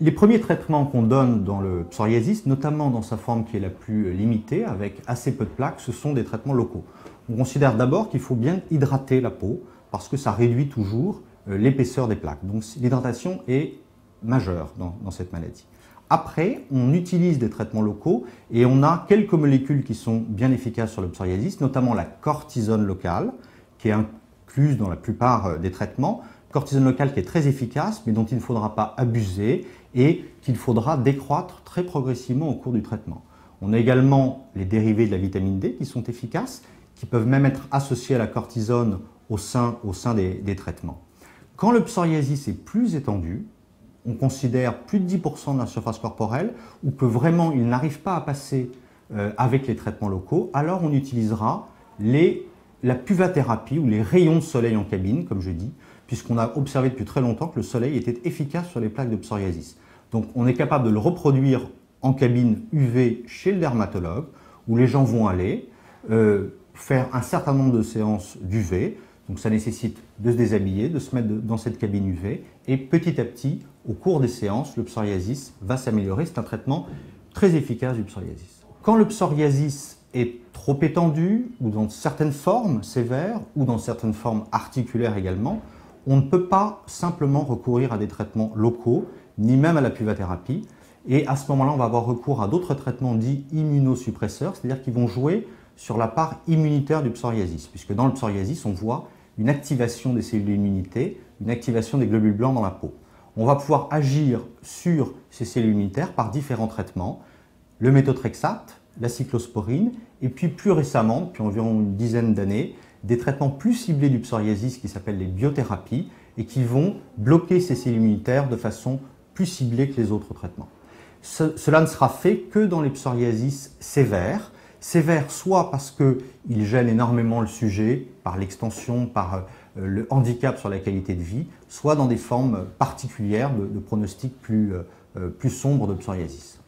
Les premiers traitements qu'on donne dans le psoriasis, notamment dans sa forme qui est la plus limitée, avec assez peu de plaques, ce sont des traitements locaux. On considère d'abord qu'il faut bien hydrater la peau parce que ça réduit toujours l'épaisseur des plaques. Donc l'hydratation est majeure dans cette maladie. Après, on utilise des traitements locaux et on a quelques molécules qui sont bien efficaces sur le psoriasis, notamment la cortisone locale, qui est incluse dans la plupart des traitements. Cortisone locale qui est très efficace, mais dont il ne faudra pas abuser et qu'il faudra décroître très progressivement au cours du traitement. On a également les dérivés de la vitamine D qui sont efficaces, qui peuvent même être associés à la cortisone au sein des traitements. Quand le psoriasis est plus étendu, on considère plus de 10% de la surface corporelle, ou que vraiment il n'arrive pas à passer avec les traitements locaux, alors on utilisera la puvathérapie ou les rayons de soleil en cabine, comme je dis, puisqu'on a observé depuis très longtemps que le soleil était efficace sur les plaques de psoriasis. Donc on est capable de le reproduire en cabine UV chez le dermatologue, où les gens vont aller faire un certain nombre de séances d'UV. Donc ça nécessite de se déshabiller, de se mettre dans cette cabine UV, et petit à petit, au cours des séances, le psoriasis va s'améliorer. C'est un traitement très efficace du psoriasis. Quand le psoriasis est trop étendu, ou dans certaines formes sévères, ou dans certaines formes articulaires également, on ne peut pas simplement recourir à des traitements locaux, ni même à la puvathérapie. Et à ce moment-là, on va avoir recours à d'autres traitements dits immunosuppresseurs, c'est-à-dire qui vont jouer sur la part immunitaire du psoriasis, puisque dans le psoriasis, on voit une activation des cellules d'immunité, une activation des globules blancs dans la peau. On va pouvoir agir sur ces cellules immunitaires par différents traitements, le méthotrexate, la cyclosporine, et puis plus récemment, depuis environ une dizaine d'années, des traitements plus ciblés du psoriasis qui s'appellent les biothérapies et qui vont bloquer ces cellules immunitaires de façon plus ciblée que les autres traitements. Cela ne sera fait que dans les psoriasis sévères, soit parce qu'ils gênent énormément le sujet par l'extension, par le handicap sur la qualité de vie, soit dans des formes particulières de pronostic plus sombres de psoriasis.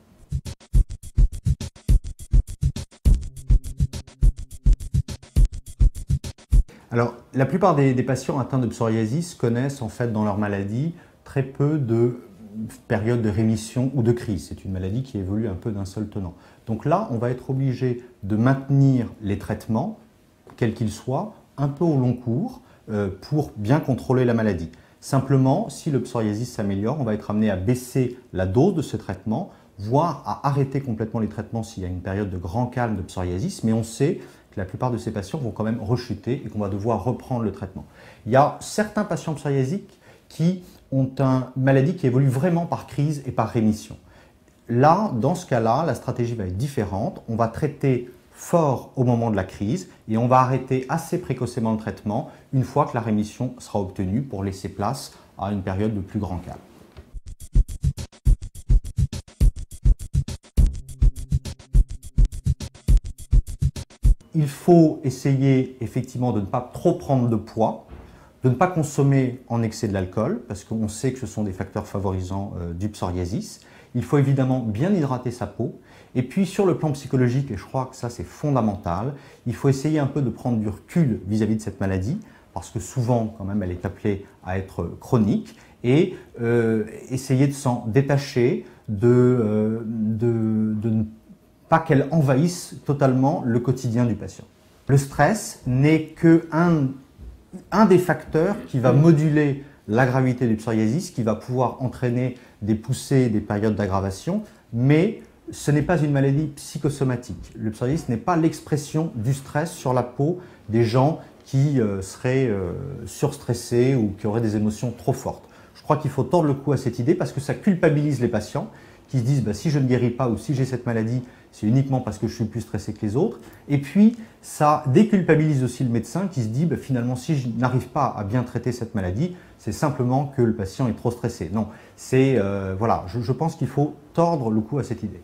Alors, la plupart des patients atteints de psoriasis connaissent en fait dans leur maladie très peu de périodes de rémission ou de crise. C'est une maladie qui évolue un peu d'un seul tenant. Donc là, on va être obligé de maintenir les traitements, quels qu'ils soient, un peu au long cours pour bien contrôler la maladie. Simplement, si le psoriasis s'améliore, on va être amené à baisser la dose de ce traitement, voire à arrêter complètement les traitements s'il y a une période de grand calme de psoriasis, mais on sait que la plupart de ces patients vont quand même rechuter et qu'on va devoir reprendre le traitement. Il y a certains patients psoriasiques qui ont une maladie qui évolue vraiment par crise et par rémission. Là, dans ce cas-là, la stratégie va être différente. On va traiter fort au moment de la crise et on va arrêter assez précocement le traitement une fois que la rémission sera obtenue pour laisser place à une période de plus grand calme. Il faut essayer effectivement de ne pas trop prendre de poids, de ne pas consommer en excès de l'alcool, parce qu'on sait que ce sont des facteurs favorisants du psoriasis. Il faut évidemment bien hydrater sa peau. Et puis sur le plan psychologique, et je crois que ça c'est fondamental, il faut essayer un peu de prendre du recul vis-à-vis de cette maladie, parce que souvent quand même elle est appelée à être chronique, et essayer de s'en détacher, de ne pas qu'elle envahisse totalement le quotidien du patient. Le stress n'est qu'un des facteurs qui va moduler la gravité du psoriasis, qui va pouvoir entraîner des poussées, des périodes d'aggravation, mais ce n'est pas une maladie psychosomatique. Le psoriasis n'est pas l'expression du stress sur la peau des gens qui seraient surstressés ou qui auraient des émotions trop fortes. Je crois qu'il faut tordre le cou à cette idée parce que ça culpabilise les patients qui se disent si je ne guéris pas ou si j'ai cette maladie, c'est uniquement parce que je suis plus stressé que les autres. Et puis, ça déculpabilise aussi le médecin qui se dit finalement, si je n'arrive pas à bien traiter cette maladie, c'est simplement que le patient est trop stressé. Non, c'est voilà, je pense qu'il faut tordre le cou à cette idée.